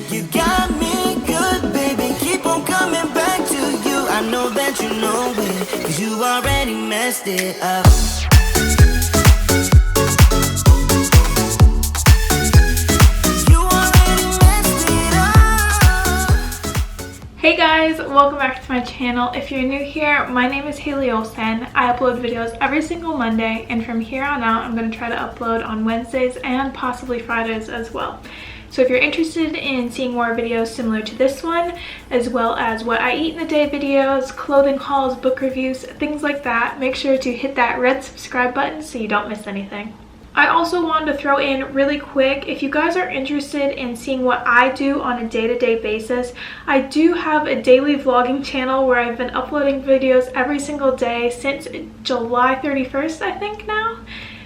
You got me good, baby, keep on coming back to you. I know that you know it, cause you already messed it up. Hey guys, welcome back to my channel. If you're new here, my name is Hayle Olson. I upload videos every single Monday, and from here on out, I'm going to try to upload on Wednesdays and possibly Fridays as well. So if you're interested in seeing more videos similar to this one, as well as what I eat in a day videos, clothing hauls, book reviews, things like that, make sure to hit that red subscribe button so you don't miss anything. I also wanted to throw in really quick, if you guys are interested in seeing what I do on a day-to-day basis, I do have a daily vlogging channel where I've been uploading videos every single day since July 31st, I think now.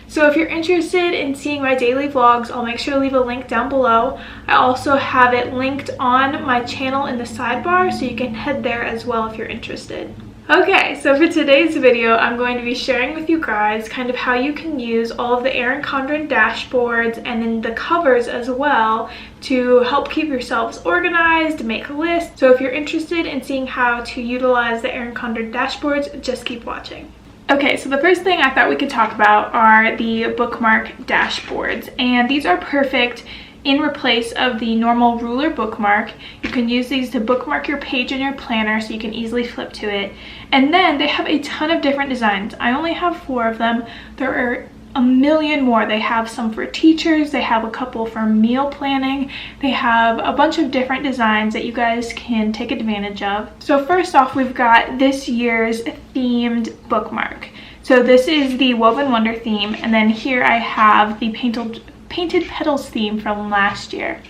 So if you're interested in seeing my daily vlogs, I'll make sure to leave a link down below. I also have it linked on my channel in the sidebar, so you can head there as well if you're interested. Okay, so for today's video, I'm going to be sharing with you guys kind of how you can use all of the Erin Condren dashboards and then the covers as well to help keep yourselves organized, make a list. So if you're interested in seeing how to utilize the Erin Condren dashboards, just keep watching. Okay, so the first thing I thought we could talk about are the bookmark dashboards, and these are perfect in replace of the normal ruler bookmark. You can use these to bookmark your page in your planner so you can easily flip to it. And then they have a ton of different designs. I only have 4 of them. There are a million more. They have some for teachers, they have a couple for meal planning, they have a bunch of different designs that you guys can take advantage of. So first off, we've got this year's themed bookmark. So this is the Woven Wonder theme, and then here I have the Painted Petals theme from last year.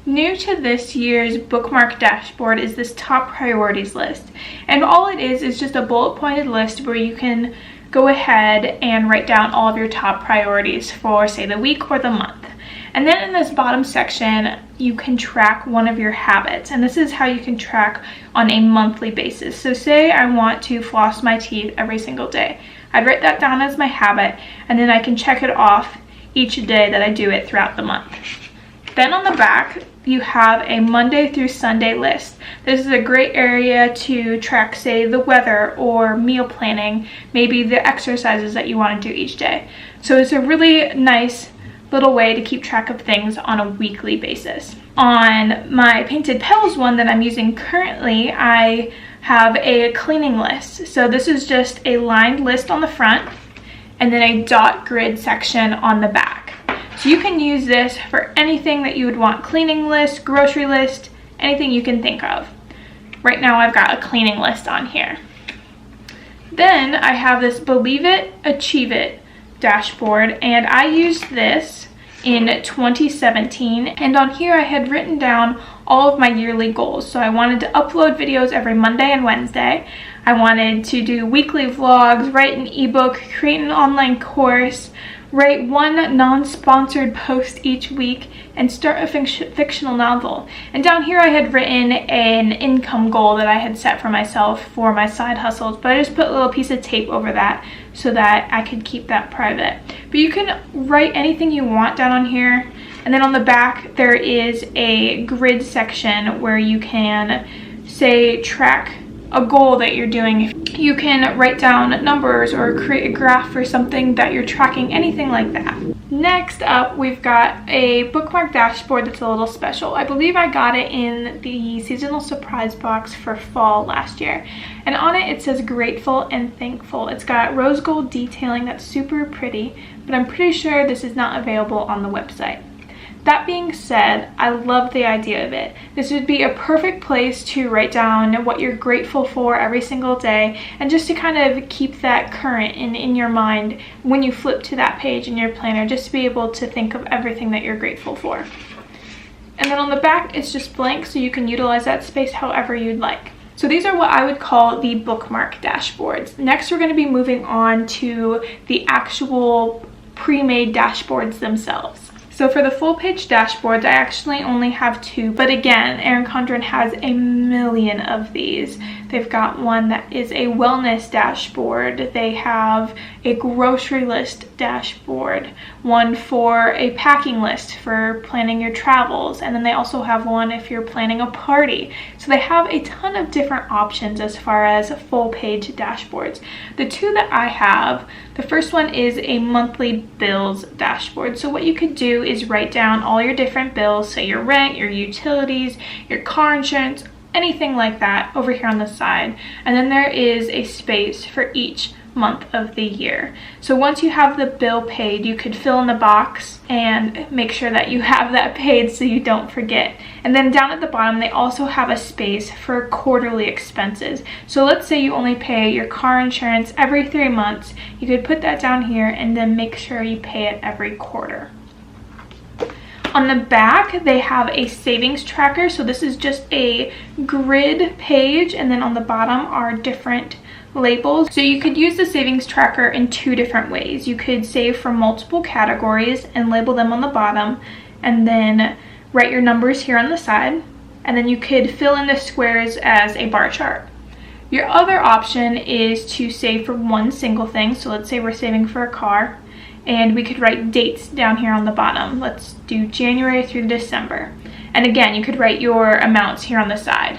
New to this year's bookmark dashboard is this top priorities list, and all it is just a bullet pointed list where you can go ahead and write down all of your top priorities for, say, the week or the month. And then in this bottom section, you can track one of your habits, and this is how you can track on a monthly basis. So say I want to floss my teeth every single day. I'd write that down as my habit, and then I can check it off each day that I do it throughout the month. Then on the back, you have a Monday through Sunday list. This is a great area to track, say, the weather or meal planning, maybe the exercises that you want to do each day. So it's a really nice little way to keep track of things on a weekly basis. On my Painted Petals one that I'm using currently, I have a cleaning list. So this is just a lined list on the front and then a dot grid section on the back. So you can use this for anything that you would want: cleaning list, grocery list, anything you can think of. Right now I've got a cleaning list on here. Then I have this Believe It, Achieve It dashboard, and I used this in 2017, and on here I had written down all of my yearly goals. So I wanted to upload videos every Monday and Wednesday. I wanted to do weekly vlogs, write an ebook, create an online course, write one non-sponsored post each week, and start a fictional novel. And down here I had written an income goal that I had set for myself for my side hustles, but I just put a little piece of tape over that so that I could keep that private. But you can write anything you want down on here. And then on the back there is a grid section where you can, say, track a goal that you're doing. You can write down numbers or create a graph for something that you're tracking, anything like that. Next up, we've got a bookmark dashboard that's a little special. I believe I got it in the seasonal surprise box for fall last year. And on it, it says Grateful and Thankful. It's got rose gold detailing that's super pretty, but I'm pretty sure this is not available on the website. That being said, I love the idea of it. This would be a perfect place to write down what you're grateful for every single day, and just to kind of keep that current in your mind when you flip to that page in your planner, just to be able to think of everything that you're grateful for. And then on the back, it's just blank, so you can utilize that space however you'd like. So these are what I would call the bookmark dashboards. Next, we're going to be moving on to the actual pre-made dashboards themselves. So for the full page dashboards, I actually only have 2, but again, Erin Condren has a million of these. They've got one that is a wellness dashboard. They have a grocery list dashboard, one for a packing list for planning your travels, and then they also have one if you're planning a party. So they have a ton of different options as far as full page dashboards. The 2 that I have, the first one is a monthly bills dashboard. So what you could do is write down all your different bills, so your rent, your utilities, your car insurance, anything like that over here on the side. And then there is a space for each month of the year. So once you have the bill paid, you could fill in the box and make sure that you have that paid so you don't forget. And then down at the bottom, they also have a space for quarterly expenses. So let's say you only pay your car insurance every 3 months. You could put that down here and then make sure you pay it every quarter. On the back, they have a savings tracker. So this is just a grid page, and then on the bottom are different labels. So you could use the savings tracker in 2 different ways. You could save for multiple categories and label them on the bottom, and then write your numbers here on the side, and then you could fill in the squares as a bar chart. Your other option is to save for one single thing. So let's say we're saving for a car, and we could write dates down here on the bottom. Let's do January through December. And again, you could write your amounts here on the side.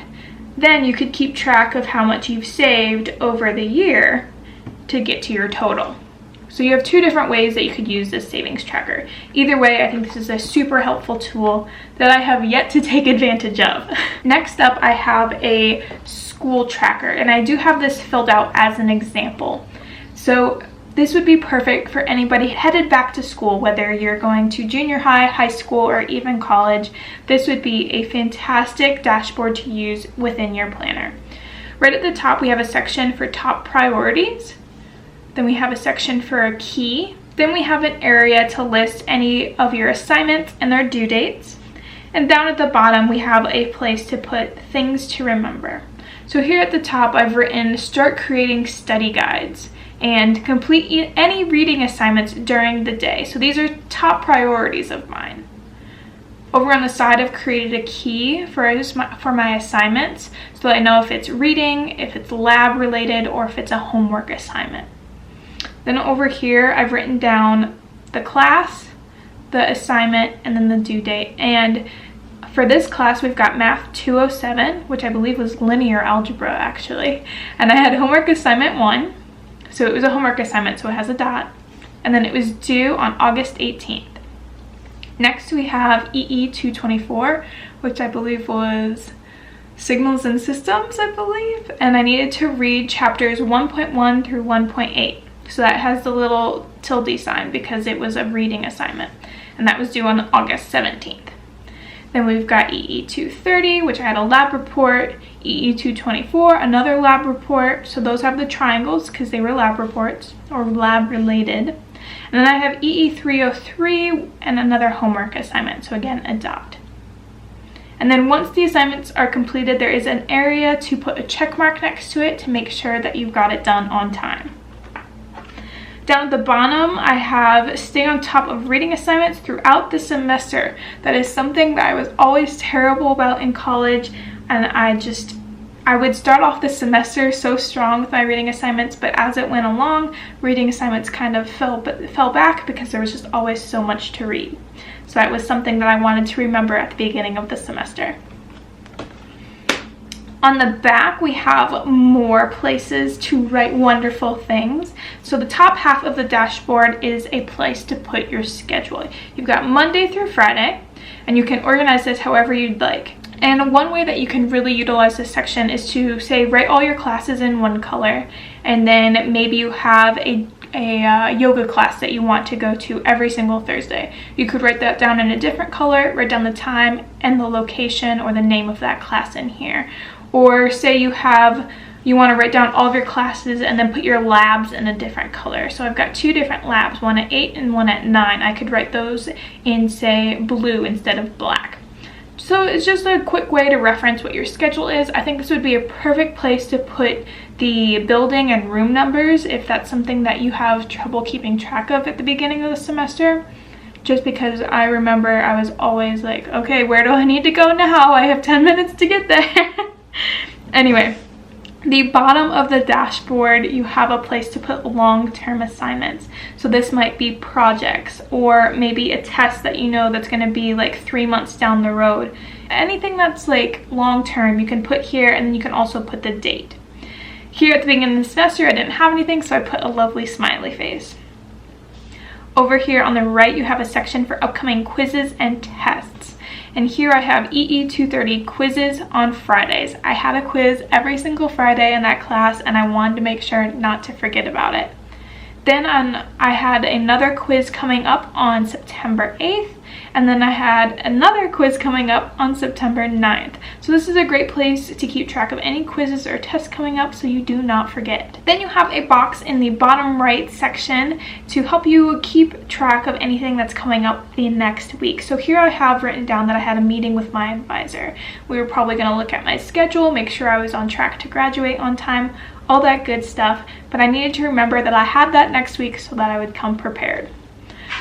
Then you could keep track of how much you've saved over the year to get to your total. So you have 2 different ways that you could use this savings tracker. Either way, I think this is a super helpful tool that I have yet to take advantage of. Next up, I have a school tracker, and I do have this filled out as an example. So this would be perfect for anybody headed back to school, whether you're going to junior high, high school, or even college. This would be a fantastic dashboard to use within your planner. Right at the top, we have a section for top priorities. Then we have a section for a key. Then we have an area to list any of your assignments and their due dates. And down at the bottom, we have a place to put things to remember. So here at the top, I've written start creating study guides and complete any reading assignments during the day. So these are top priorities of mine. Over on the side, I've created a key for my assignments, so that I know if it's reading, if it's lab related, or if it's a homework assignment. Then over here, I've written down the class, the assignment, and then the due date. And for this class, we've got Math 207, which I believe was linear algebra actually. And I had homework assignment 1. So it was a homework assignment, so it has a dot. And then it was due on August 18th. Next we have EE 224, which I believe was Signals and Systems, I believe. And I needed to read chapters 1.1 through 1.8. So that has the little tilde sign because it was a reading assignment. And that was due on August 17th. Then we've got EE 230, which I had a lab report, EE 224, another lab report. So those have the triangles because they were lab reports or lab related. And then I have EE 303 and another homework assignment. So again, a dot. And then once the assignments are completed, there is an area to put a check mark next to it to make sure that you've got it done on time. Down at the bottom, I have stay on top of reading assignments throughout the semester. That is something that I was always terrible about in college, and I would start off the semester so strong with my reading assignments, but as it went along, reading assignments kind of fell back because there was just always so much to read. So that was something that I wanted to remember at the beginning of the semester. On the back, we have more places to write wonderful things. So the top half of the dashboard is a place to put your schedule. You've got Monday through Friday, and you can organize this however you'd like. And one way that you can really utilize this section is to say write all your classes in one color, and then maybe you have a yoga class that you want to go to every single Thursday. You could write that down in a different color, write down the time and the location or the name of that class in here. Or say you want to write down all of your classes and then put your labs in a different color. So I've got 2 different labs, one at 8 and one at 9. I could write those in, say, blue instead of black. So it's just a quick way to reference what your schedule is. I think this would be a perfect place to put the building and room numbers if that's something that you have trouble keeping track of at the beginning of the semester. just because I remember I was always like, okay, where do I need to go now? I have 10 minutes to get there. Anyway, the bottom of the dashboard, you have a place to put long-term assignments. So this might be projects, or maybe a test that you know that's going to be like 3 months down the road. Anything that's like long-term you can put here, and then you can also put the date. Here at the beginning of the semester I didn't have anything, so I put a lovely smiley face. Over here on the right you have a section for upcoming quizzes and tests. And here I have EE 230 quizzes on Fridays. I had a quiz every single Friday in that class, and I wanted to make sure not to forget about it. Then I had another quiz coming up on September 8th, and then I had another quiz coming up on September 9th. So this is a great place to keep track of any quizzes or tests coming up so you do not forget. Then you have a box in the bottom right section to help you keep track of anything that's coming up the next week. So here I have written down that I had a meeting with my advisor. We were probably going to look at my schedule, make sure I was on track to graduate on time, all that good stuff, but I needed to remember that I had that next week so that I would come prepared.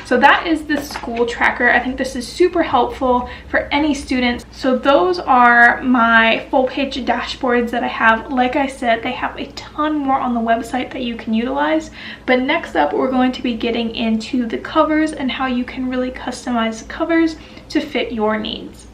So that is the school tracker. I think this is super helpful for any students. So those are my full page dashboards that I have. Like I said, they have a ton more on the website that you can utilize. But next up, we're going to be getting into the covers and how you can really customize the covers to fit your needs.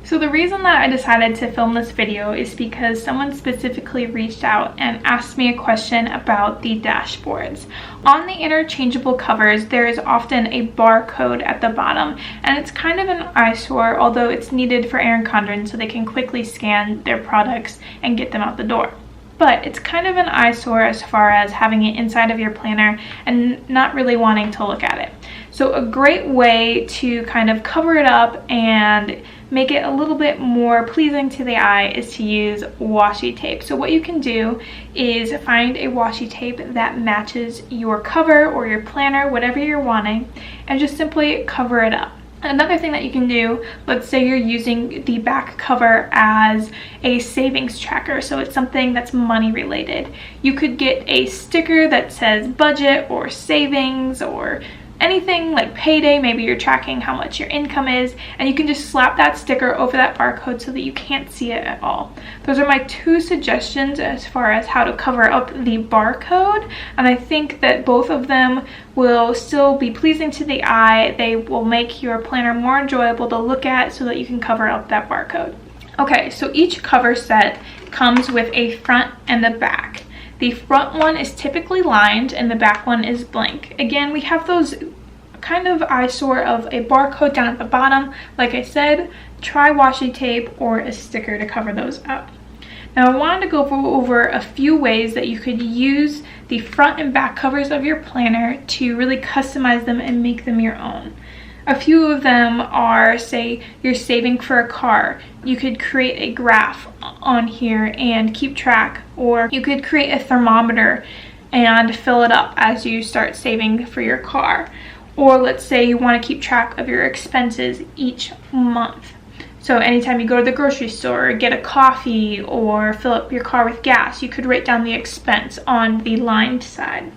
So the reason that I decided to film this video is because someone specifically reached out and asked me a question about the dashboards. On the interchangeable covers, there is often a barcode at the bottom, and it's kind of an eyesore, although it's needed for Erin Condren so they can quickly scan their products and get them out the door. But it's kind of an eyesore as far as having it inside of your planner and not really wanting to look at it. So a great way to kind of cover it up and make it a little bit more pleasing to the eye is to use washi tape. So what you can do is find a washi tape that matches your cover or your planner, whatever you're wanting, and just simply cover it up. Another thing that you can do, let's say you're using the back cover as a savings tracker, so it's something that's money related. You could get a sticker that says budget or savings or anything like payday. Maybe you're tracking how much your income is, and you can just slap that sticker over that barcode so that you can't see it at all. Those are my two suggestions as far as how to cover up the barcode, and I think that both of them will still be pleasing to the eye. They will make your planner more enjoyable to look at so that you can cover up that barcode. Okay, so each cover set comes with a front and a back. The front one is typically lined and the back one is blank. Again, we have those kind of eyesore of a barcode down at the bottom. Like I said, try washi tape or a sticker to cover those up. Now I wanted to go over a few ways that you could use the front and back covers of your planner to really customize them and make them your own. A few of them are, say you're saving for a car, you could create a graph on here and keep track, or you could create a thermometer and fill it up as you start saving for your car. Or let's say you want to keep track of your expenses each month. So anytime you go to the grocery store or get a coffee or fill up your car with gas, you could write down the expense on the lined side.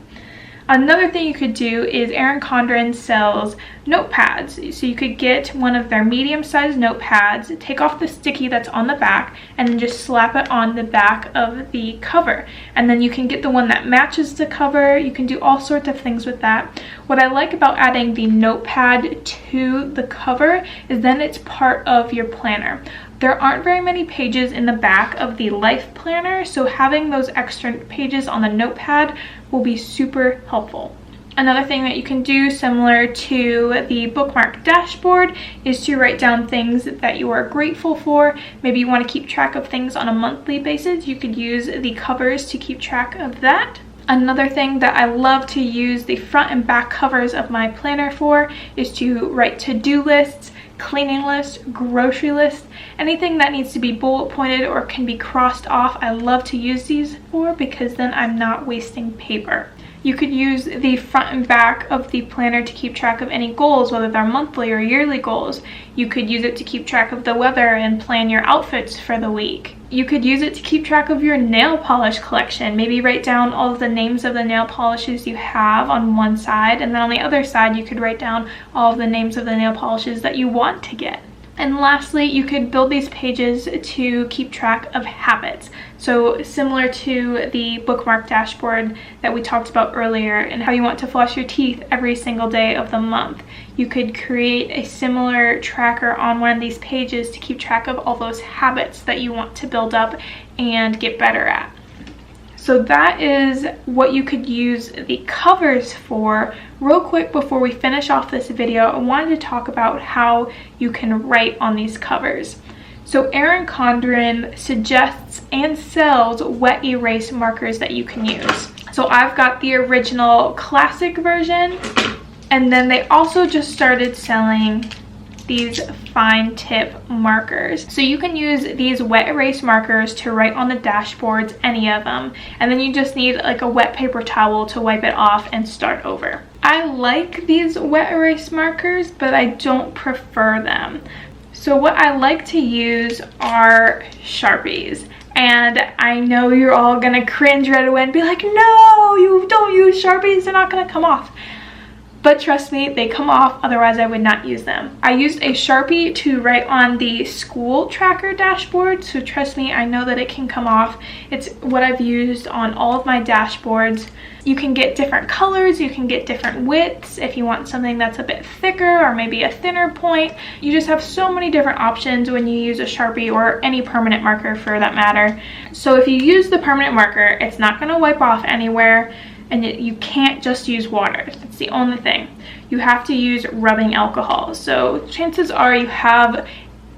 Another thing you could do is Erin Condren sells notepads. So you could get one of their medium-sized notepads, take off the sticky that's on the back, and then just slap it on the back of the cover. And then you can get the one that matches the cover. You can do all sorts of things with that. What I like about adding the notepad to the cover is then it's part of your planner. There aren't very many pages in the back of the life planner, so having those extra pages on the notepad will be super helpful. Another thing that you can do similar to the bookmark dashboard is to write down things that you are grateful for. Maybe you want to keep track of things on a monthly basis. You could use the covers to keep track of that. Another thing that I love to use the front and back covers of my planner for is to write to-do lists, cleaning list, grocery list, anything that needs to be bullet pointed or can be crossed off. I love to use these for because then I'm not wasting paper. You could use the front and back of the planner to keep track of any goals, whether they're monthly or yearly goals. You could use it to keep track of the weather and plan your outfits for the week. You could use it to keep track of your nail polish collection. Maybe write down all of the names of the nail polishes you have on one side, and then on the other side you could write down all of the names of the nail polishes that you want to get. And lastly, you could build these pages to keep track of habits. So similar to the bookmark dashboard that we talked about earlier and how you want to floss your teeth every single day of the month, you could create a similar tracker on one of these pages to keep track of all those habits that you want to build up and get better at. So that is what you could use the covers for. Real quick before we finish off this video, I wanted to talk about how you can write on these covers. So Erin Condren suggests and sells wet erase markers that you can use. So I've got the original classic version, and then they also just started selling these fine tip markers. So you can use these wet erase markers to write on the dashboards, any of them, and then you just need like a wet paper towel to wipe it off and start over. I like these wet erase markers, but I don't prefer them. So what I like to use are Sharpies. And I know you're all gonna cringe right away and be like, no, you don't use Sharpies, they're not gonna come off. But trust me, they come off, otherwise I would not use them. I used a Sharpie to write on the school tracker dashboard, so trust me, I know that it can come off. It's what I've used on all of my dashboards. You can get different colors, you can get different widths if you want something that's a bit thicker or maybe a thinner point. You just have so many different options when you use a Sharpie or any permanent marker for that matter. So if you use the permanent marker, it's not gonna wipe off anywhere. And you can't just use water. That's the only thing. You have to use rubbing alcohol. So chances are you have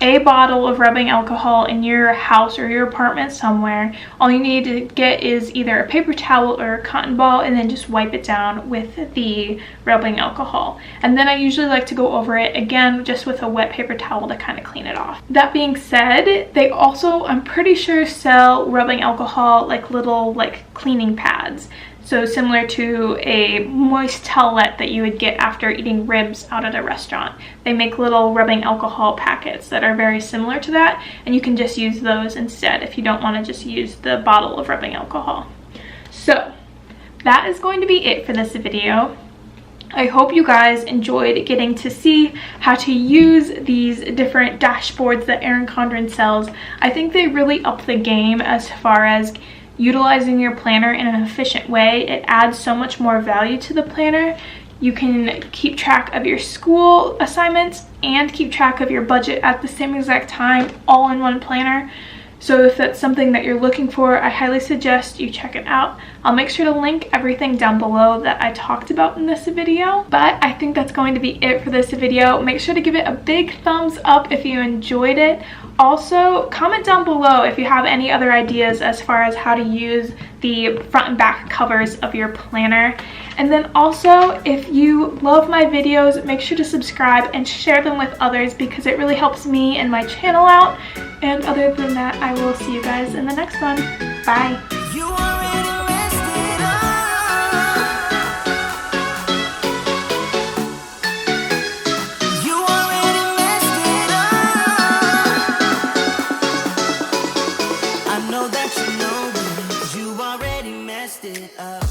a bottle of rubbing alcohol in your house or your apartment somewhere. All you need to get is either a paper towel or a cotton ball, and then just wipe it down with the rubbing alcohol. And then I usually like to go over it again just with a wet paper towel to kind of clean it off. That being said, they also, I'm pretty sure, sell rubbing alcohol like little cleaning pads. So similar to a moist towelette that you would get after eating ribs out at a restaurant. They make little rubbing alcohol packets that are very similar to that, and you can just use those instead if you don't want to just use the bottle of rubbing alcohol. So that is going to be it for this video. I hope you guys enjoyed getting to see how to use these different dashboards that Erin Condren sells. I think they really up the game as far as utilizing your planner in an efficient way. It adds so much more value to the planner. You can keep track of your school assignments and keep track of your budget at the same exact time, all in one planner. So if that's something that you're looking for, I highly suggest you check it out. I'll make sure to link everything down below that I talked about in this video. But I think that's going to be it for this video. Make sure to give it a big thumbs up if you enjoyed it. Also, comment down below if you have any other ideas as far as how to use the front and back covers of your planner. And then also, if you love my videos, make sure to subscribe and share them with others because it really helps me and my channel out. And other than that, I will see you guys in the next one. Bye. You already messed it up. You already messed it up. I know that you know it, 'cause you already messed it up.